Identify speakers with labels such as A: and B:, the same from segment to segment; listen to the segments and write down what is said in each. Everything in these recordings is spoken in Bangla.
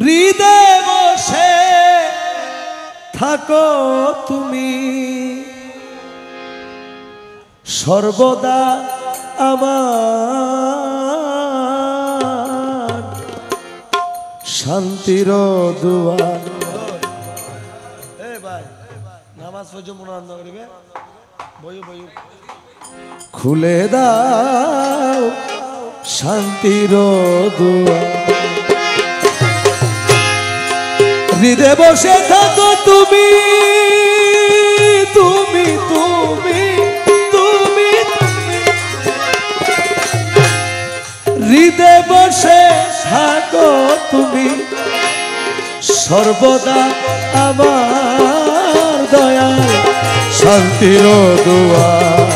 A: হৃদয়ে বসে থাকো তুমি সর্বদা আমার শান্তির দুয়ার। নামাজ পড়ছো মনে আনন্দ করিবে খুলে দাও শান্তির দুয়ার। হৃদয়ে বসে থাকো তুমি তুমি তুমি তুমি হৃদয়ে বসে থাকো তুমি সর্বদা আমার দয়াল শান্তির দুয়ার।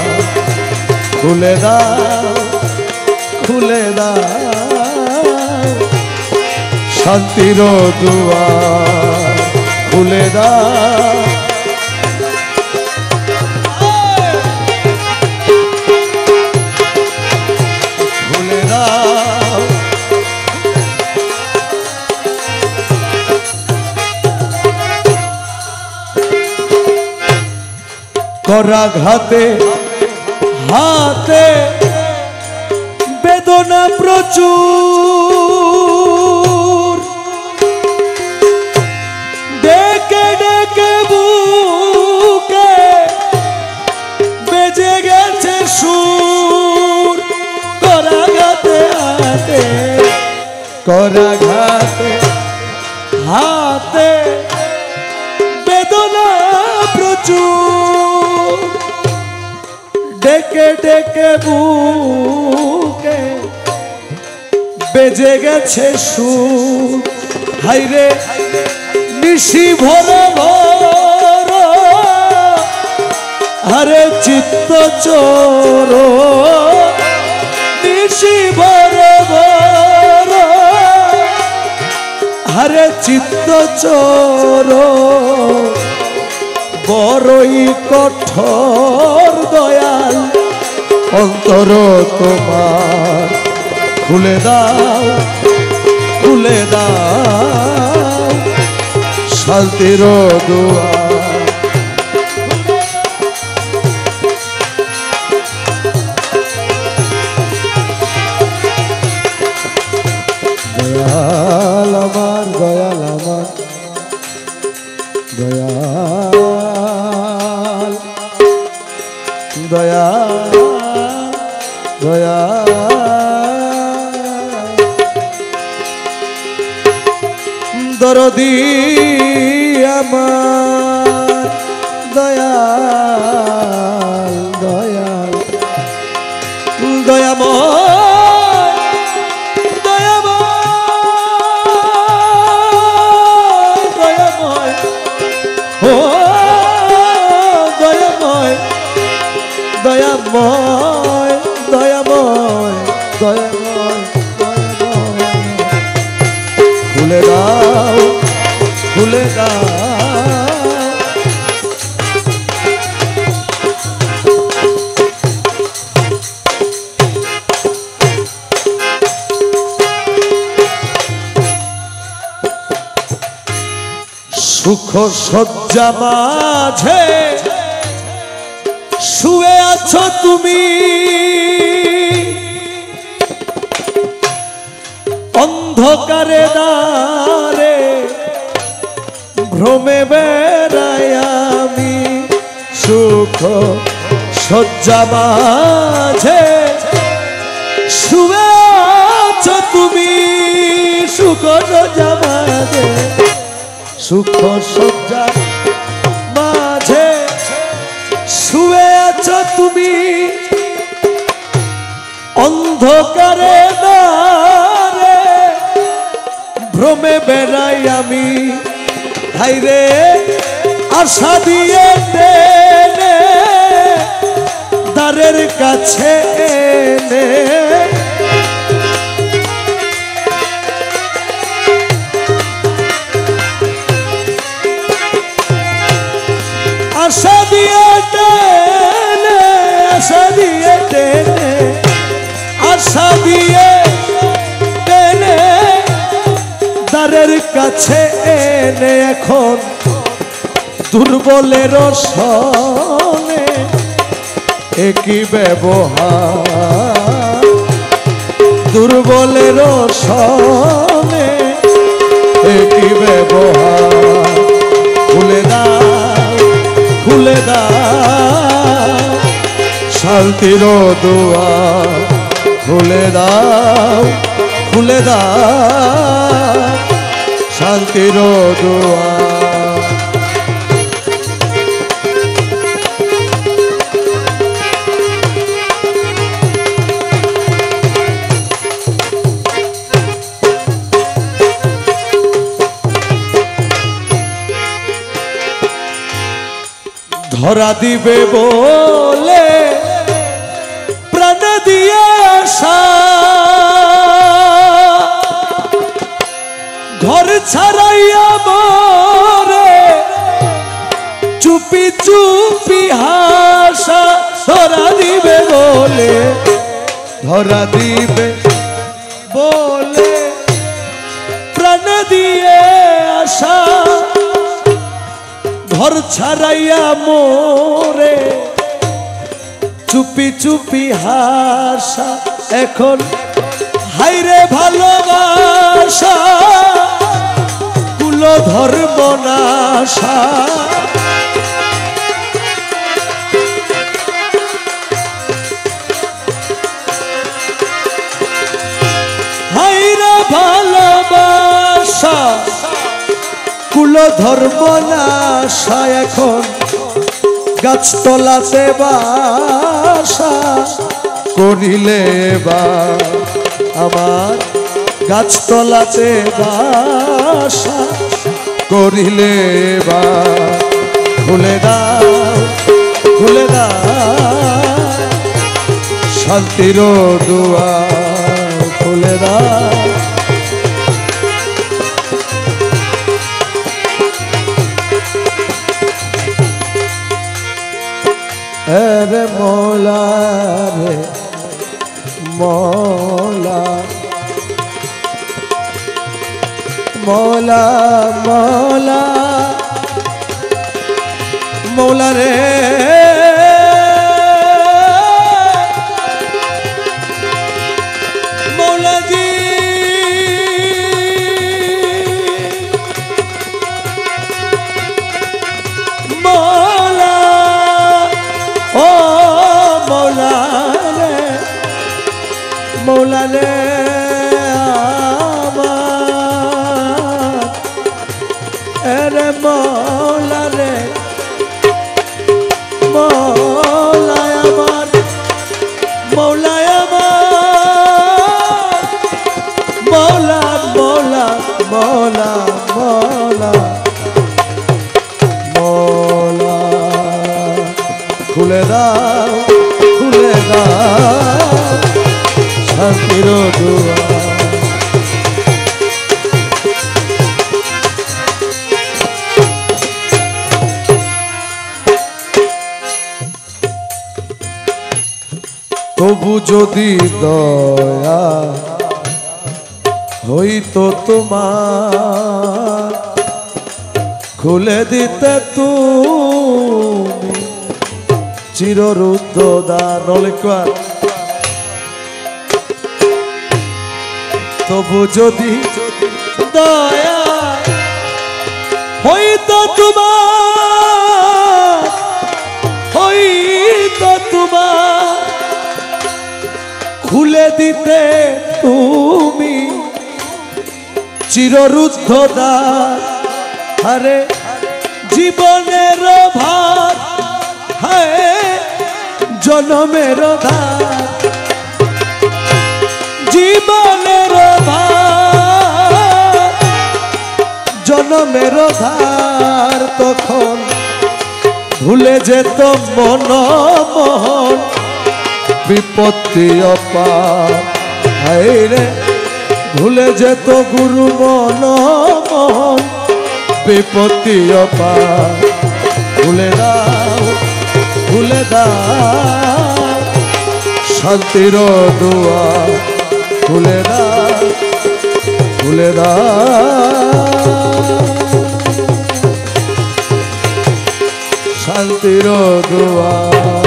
A: খুলে দাও খুলে দাও শান্তির দুয়ার। খুলে দাও খুলে দাও করাঘাতে হাতে বেদনা প্রচুর ডেকে ডেকে বুকে বেজে গেছে সুর। করাঘাতে হাতে করাঘাতে হাতে বেদনা প্রচুর ডেকে ডেকে বুকে বেজে গেছে সুর। হাইরে নিশি ভর ভর হরে চিত্ত চোর নিশি ভর ভর হরে চিত্ত চোর বড়ই কঠোর দয়াল অন্তর তোমার। খুলে দাও খুলে দাও শান্তির দুয়ার। দয়াল আমার দয়াল আমার দয়াল দয়াল দয়াল দরদি আমার দয়াল দয়াল দয়াময় দয়াময় দয়াময় ও দয়াময় দয়াময় দয়াময় দয়াময় দয়াময় খুলে দাও খুলে দাও সুখ শয্যা মাঝে শুয়ে আছো তুমি অন্ধকারে দাঁড়ে ভ্রমে বেড়াই আমি। সুখ শয্যা মাঝে শুয়ে আছো তুমি সুখ শয্যা মাঝে সুখ শয্যা মাঝে শুয়ে আছো তুমি অন্ধকারে দাঁড়ে ভ্রমে বেড়াই আমি। হাইরে আশা দিয়ে টেনে দ্বারের কাছে এনে আশা দিয়ে টেনে আশা দিয়ে টেনে আশা দিয়ে টেনে দ্বারের কাছে এনে এখন দুর্বলের সনে একই ব্যবহার, দুর্বলের সনে একই ব্যবহার। খুলে দাও, খুলে দাও শান্তির দুয়ার, খুলে দাও, খুলে দাও শান্তির দুয়ার। ধরা দিবে বলে প্রাণ দিয়ে আশা, ঘর ছাড়াইয়া মরে চুপি চুপি হাসা। ধরা দিবে বলে, ধরা দিবে বলে প্রাণ দিয়ে আশা, ঘর ছাড়াইয়া মোরে চুপি চুপি হাসা। এখন হাইরে ভালোবাসা কুল ধর্ম নাশা, হাইরে ভালোবাসা কুল ধর্ম নাশা। এখন গাছতলাতে বাসা করিলে বা আমার, গাছতলাতে বাসা করিলে বা। খুলে দাও, খুলে দাও শান্তির দুয়ার, খুলে দাও। রে মৌলা রে মৌলা, মৌলা মৌলা মৌলা রে মৌলা জি। মৌলা ও মৌলা রে, মৌলা রে আমার, রে মৌলা রে মৌলা আমার, মৌলা আমার, মৌলা মৌলা মৌলা মৌলা মৌলা। খুলে দাও, খুলে দাও শান্তির দুয়ার। তবু যদি দয়া হইতো তোমার, খুলে দিতে তুমি চিররুদ্ধ দ্বার। তবু যদি দয়া হইতো তোমার, হইতো তোমার, খুলে দিতে তুমি চিররুদ্ধ দ্বার। আরে জীবনের ভার, হায় জনমের ধার, জীবনের ভার জনমের ধার। তখন ভুলে যেত মন মোহন বিপত্তি অপার। হায় রে ভুলে যেত গুরু মন মোহন বিপত্তি অপার। ভুলে দাও, ভুলে দাও শান্তির দুয়ার, ভুলে দাও, ভুলে দাও শান্তির দুয়ার।